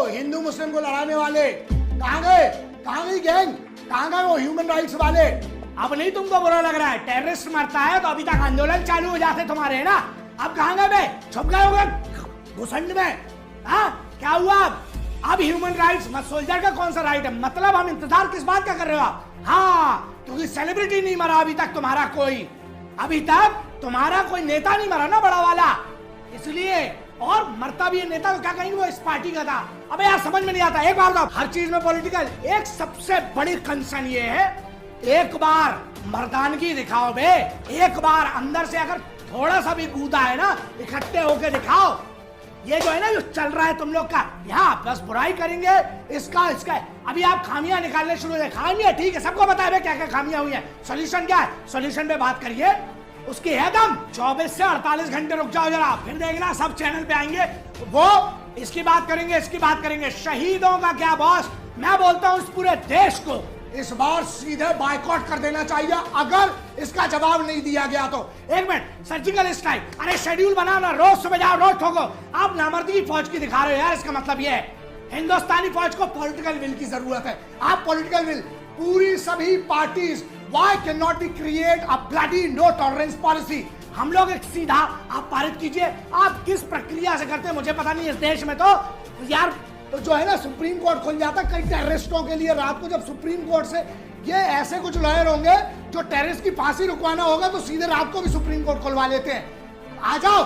हिंदू मुस्लिम को लड़ाने वाले? कहाँ गए? कहाँ गई गैंग? कहाँ गए वो ह्यूमन राइट्स वाले? अब नहीं तुमको बुरा लग रहा है? टेररिस्ट मरता है तो अभी तक आंदोलन चालू हो जाते तुम्हारे, है ना? अब कहाँ गए बे? छुप गए होंगे घुसंड में। हाँ, क्या हुआ अब ह्यूमन राइट्स? मत सोल्जर का कौन सा राइट है? मतलब हम इंतजार किस बात का कर रहे हो आप? हाँ, क्योंकि सेलिब्रिटी नहीं मरा अभी तक तुम्हारा कोई, अभी तक तुम्हारा कोई नेता नहीं मरा ना बड़ा वाला, इसलिए। और मरता भी है नेता तो क्या कहेंगे वो इस पार्टी का था। अबे यार समझ में नहीं आता। एक बार बताओ, हर चीज में पॉलिटिकल। एक सबसे बड़ी कंसर्न ये है, एक बार मर्दानगी दिखाओ बे, एक बार अंदर से अगर थोड़ा सा भी कूदा है ना, इकट्ठे होके दिखाओ। ये जो है ना जो चल रहा है तुम लोग का, यहाँ बस बुराई करेंगे इसका इसका। अभी आप खामियां निकालने शुरू हो गए। खामियां ठीक है, सबको पता है क्या क्या खामियां हुई है। सोल्यूशन क्या है? सोल्यूशन पे बात करिए, उसकी है दम। 24 से 48 घंटे रुक जाओ जरा, फिर देखना सब चैनल पे आएंगे वो इसकी बात करेंगे, इसकी बात करेंगे। शहीदों का क्या बॉस? मैं बोलता हूँ इस पूरे देश को इस बार सीधे बायकॉट कर देना चाहिए अगर इसका जवाब नहीं दिया गया तो। एक मिनट, सर्जिकल स्ट्राइक, अरे शेड्यूल बनाओ ना, रोज सुबह जाओ रोज ठोको। आप नामर्दी फौज की दिखा रहे हो यार, इसका मतलब ये है हिंदुस्तानी फौज को पॉलिटिकल विल की जरूरत है। आप पॉलिटिकल विल, पूरी सभी parties, why cannot we create a bloody no tolerance policy? हम लोग एक सीधा आप पारित कीजिए। आप किस प्रक्रिया से करते हैं मुझे पता नहीं। इस देश में तो यार तो जो है ना सुप्रीम कोर्ट खुल जाता कई टेररिस्टों के लिए रात को, जब सुप्रीम कोर्ट से ये ऐसे कुछ लॉयर होंगे जो टेररिस्ट की फांसी रुकवाना होगा तो सीधे रात को भी सुप्रीम कोर्ट खुलवा लेते हैं। आ जाओ,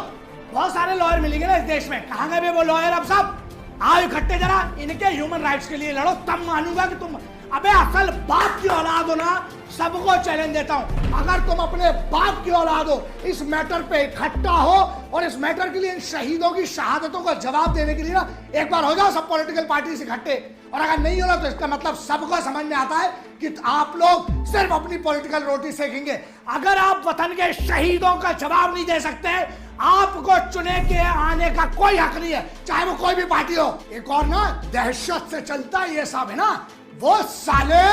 बहुत सारे लॉयर मिलेंगे ना इस देश में। कहाँ गए वो लॉयर? अब सब आओ इकट्ठे, जरा इनके ह्यूमन राइट्स के लिए लड़ो, तब मानूंगा कि तुम अबे असल बाप की औलाद हो ना। सबको चैलेंज देता हूं, अगर तुम अपने बाप की औलाद हो, इस मैटर पे इकट्ठा हो और इस मैटर के लिए इन शहीदों की शहादतों का जवाब देने के लिए ना एक बार हो जाओ सब पॉलिटिकल पार्टी से इकट्ठे। और अगर नहीं हो रहा तो इसका मतलब सबको समझ में आता है कि आप लोग सिर्फ अपनी पॉलिटिकल रोटी सेकेंगे। अगर आप वतन के शहीदों का जवाब नहीं दे सकते, आपको चुने के आने का कोई हक नहीं है, चाहे वो कोई भी पार्टी हो। एक और ना दहशत से चलता है ये सब, है ना, वो साले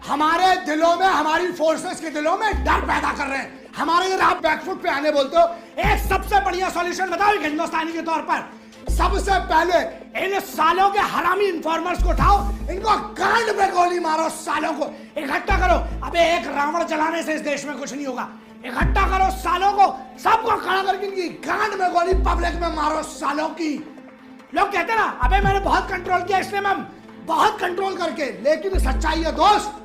हमारे दिलों में, हमारी फोर्सेस के दिलों में डर पैदा कर रहे हैं। हमारे इधर आप बैकफुट पे आने बोलते हो। एक सबसे बढ़िया सॉल्यूशन बताओ एक हिंदुस्तानी के तौर पर। सबसे पहले इन सालों के हरामी इन्फॉर्मर्स को उठाओ, इनको गांड में गोली मारो, सालों को इकट्ठा करो। अबे एक रावण जलाने से इस देश में कुछ नहीं होगा। इकट्ठा करो सालों को, सबको खड़ा करके इनकी गांड में गोली पब्लिक में मारो सालों की। लोग कहते ना अबे मैंने बहुत कंट्रोल किया, इसलिए मैं बहुत कंट्रोल करके, लेकिन सच्चाई है दोस्त,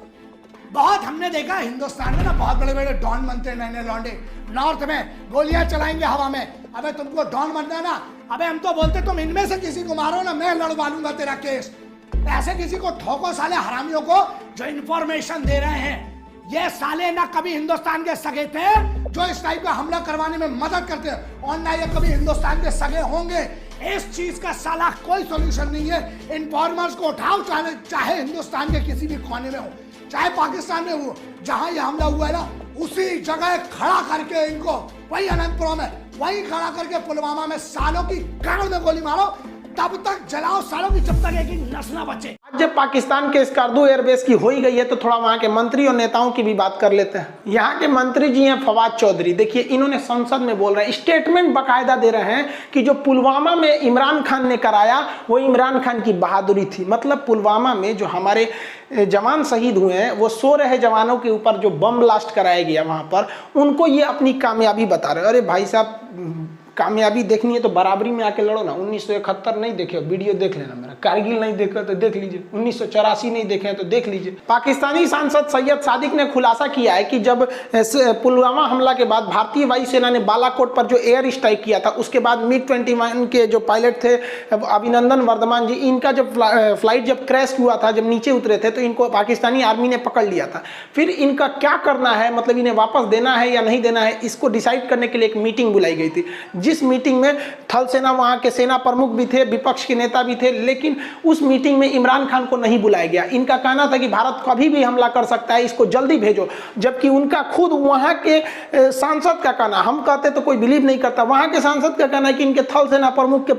बहुत हमने देखा हिंदुस्तान में ना बहुत बड़े बड़े डॉन बनते हैं, नए लौंडे नॉर्थ में गोलियां चलाएंगे हवा में। अबे तुमको डॉन बनना है ना, अबे हम तो बोलते तुम इनमें से किसी को मारो ना, मैं लड़वा लूंगा तेरा केस। ऐसे किसी को ठोको साले हरामियों को जो इंफॉर्मेशन दे रहे हैं। ये साले ना कभी हिंदुस्तान के सगे थे जो इस टाइप का हमला करवाने में मदद करते हैं, और ना ये कभी हिंदुस्तान के सगे होंगे। इस चीज का साला कोई सॉल्यूशन नहीं है। इन्फॉर्मर्स को उठाओ, चाहे हिंदुस्तान के किसी भी कोने में हो, चाहे पाकिस्तान में हो, जहां ये हमला हुआ है ना उसी जगह खड़ा करके इनको, वही अनंतपुरम में वही खड़ा करके पुलवामा में सालों की गांड में गोली मारो, तब तक जलाओ सालों की जब तक एक नस ना बचे। जब पाकिस्तान के स्कार्दू एयरबेस की हो ही गई है तो थोड़ा वहां के मंत्री और नेताओं की भी बात कर लेते हैं। यहाँ के मंत्री जी हैं फवाद चौधरी। देखिए इन्होंने संसद में बोल रहे हैं, स्टेटमेंट बाकायदा दे रहे हैं कि जो पुलवामा में इमरान खान ने कराया वो इमरान खान की बहादुरी थी। मतलब पुलवामा में जो हमारे जवान शहीद हुए हैं, वो सो रहे जवानों के ऊपर जो बम ब्लास्ट कराया गया वहां पर, उनको ये अपनी कामयाबी बता रहे हैं। अरे भाई साहब, कामयाबी देखनी है तो बराबरी में आके लड़ो ना। 1971 नहीं देखे वीडियो देख लेना मेरा, कारगिल नहीं देखा तो देख लीजिए, 1984 नहीं देखे तो देख लीजिए। पाकिस्तानी सांसद सैयद सादिक ने खुलासा किया है कि जब पुलवामा हमला के बाद भारतीय वायुसेना ने बालाकोट पर जो एयर स्ट्राइक किया था, उसके बाद MiG-21 के जो पायलट थे अभिनंदन वर्धमान जी, इनका जब फ्लाइट जब क्रैश हुआ था, जब नीचे उतरे थे तो इनको पाकिस्तानी आर्मी ने पकड़ लिया था। फिर इनका क्या करना है, मतलब इन्हें वापस देना है या नहीं देना है, इसको डिसाइड करने के लिए एक मीटिंग बुलाई गई थी, जिस मीटिंग में थल सेना, वहां के सेना प्रमुख भी थे, विपक्ष के नेता भी थे, लेकिन उस मीटिंग में इमरान खान को नहीं बुलाया गया। इनका कहना था कि भारत कभी भी हमला कर सकता है, इसको जल्दी भेजो। जबकि उनका खुद वहां के सांसद का कहना, हम कहते तो कोई बिलीव नहीं करता, वहां के सांसद का कहना है कि इनके थल सेना प्रमुख के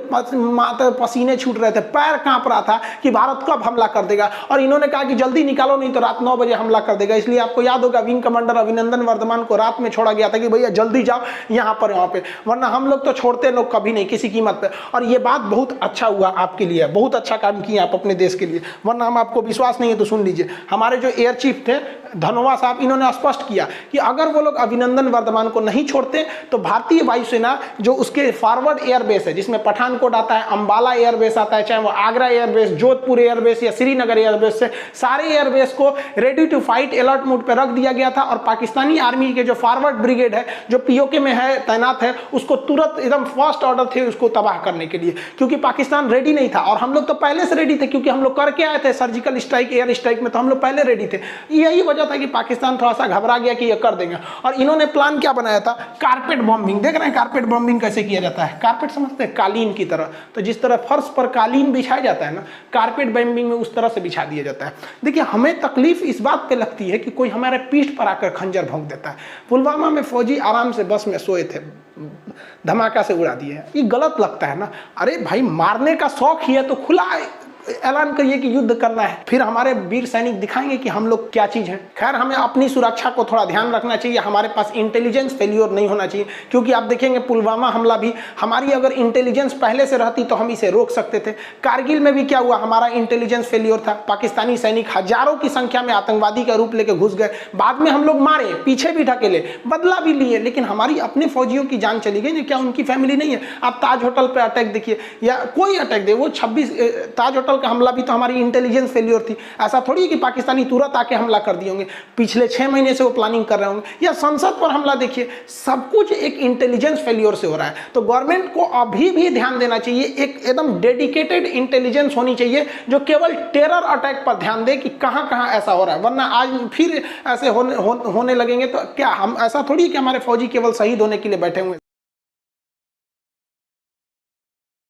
पसीने छूट रहे थे, पैर कांप रहा था कि भारत कब हमला कर देगा। और इन्होंने कहा कि जल्दी निकालो नहीं तो रात 9 बजे हमला कर देगा। इसलिए आपको याद होगा विंग कमांडर अभिनंदन वर्धमान को रात में छोड़ा गया था कि भैया जल्दी जाओ यहाँ पर, वहां पे, वरना हम लोग लोग तो छोड़ते लोग कभी नहीं किसी कीमत पे। और ये बात बहुत अच्छा हुआ आपके लिए, बहुत अच्छा काम किया आप अपने देश के लिए, वरना हम आपको विश्वास नहीं है तो सुन लीजिए। हमारे जो एयर चीफ थे धनोआ साहब, इन्होंने स्पष्ट किया कि अगर वो लोग अभिनंदन वर्धमान को नहीं छोड़ते तो भारतीय वायुसेना जो उसके फॉरवर्ड एयरबेस है, जिसमें पठानकोट आता है, अंबाला एयरबेस आता है, चाहे वो आगरा एयरबेस, जोधपुर एयरबेस या श्रीनगर एयरबेस से, सारे एयरबेस को ready to fight alert mode पर रख दिया गया था। और पाकिस्तानी आर्मी के जो फॉरवर्ड ब्रिगेड है जो पीओके में है, तैनात है, उसको तुरंत एकदम फर्स्ट ऑर्डर थे उसको तबाह करने के लिए, क्योंकि पाकिस्तान रेडी नहीं था। और हम लोग तो पहले से रेडी थे, क्योंकि हम लोग करके आए थे सर्जिकल स्ट्राइक, एयर स्ट्राइक में, तो हम लोग पहले रेडी थे। यही वजह था कि पाकिस्तान थोड़ा सा घबरा गया कि ये कर देंगे। और इन्होंने प्लान क्या बनाया था, कारपेट बॉम्बिंग। देख रहे हैं कारपेट बॉम्बिंग कैसे किया जाता है, कारपेट समझते हैं, कालीन की तरह। तो जिस तरह फर्श पर कालीन बिछाया जाता है ना, कारपेट बॉम्बिंग में उस तरह से बिछा दिया जाता है। देखिए हमें तकलीफ इस बात पे लगती है कि कोई हमारे पीठ पर आकर खंजर भोंक देता है। पुलवामा में फौजी आराम से बस में सोए थे, धमाका से उड़ा दिए, ये गलत लगता है ना। अरे भाई मारने का शौक ही है तो खुला ऐलान करिए कि युद्ध करना है, फिर हमारे वीर सैनिक दिखाएंगे कि हम लोग क्या चीज हैं। खैर हमें अपनी सुरक्षा को थोड़ा ध्यान रखना चाहिए, हमारे पास इंटेलिजेंस फेल्योर नहीं होना चाहिए, क्योंकि आप देखेंगे पुलवामा हमला भी हमारी अगर इंटेलिजेंस पहले से रहती तो हम इसे रोक सकते थे। कारगिल में भी क्या हुआ, हमारा इंटेलिजेंस फेल्योर था, पाकिस्तानी सैनिक हजारों की संख्या में आतंकवादी का रूप लेकर घुस गए, बाद में हम लोग मारे, पीछे भी ढकेले, बदला भी लिए, लेकिन हमारी अपने फौजियों की जान चली गई। क्या उनकी फैमिली नहीं है? आप ताज होटल पर अटैक देखिए या कोई अटैक दे, वो 26 ताज होटल का हमला भी तो हमारी इंटेलिजेंस फेल्योर थी। ऐसा थोड़ी है कि पाकिस्तानी तुरंत आके हमला कर दिए होंगे, पिछले 6 महीने से वो प्लानिंग कर रहे होंगे। या संसद पर हमला देखिए, सब कुछ एक इंटेलिजेंस फेल्योर से हो रहा है। तो गवर्नमेंट को अभी भी ध्यान देना चाहिए, एक एकदम डेडिकेटेड इंटेलिजेंस होनी चाहिए जो केवल टेरर अटैक पर ध्यान दे कि कहां कहां ऐसा हो रहा है। वरना आज फिर ऐसे होने लगेंगे तो क्या हम, ऐसा थोड़ी कि हमारे फौजी केवल शहीद होने के लिए बैठे हुए।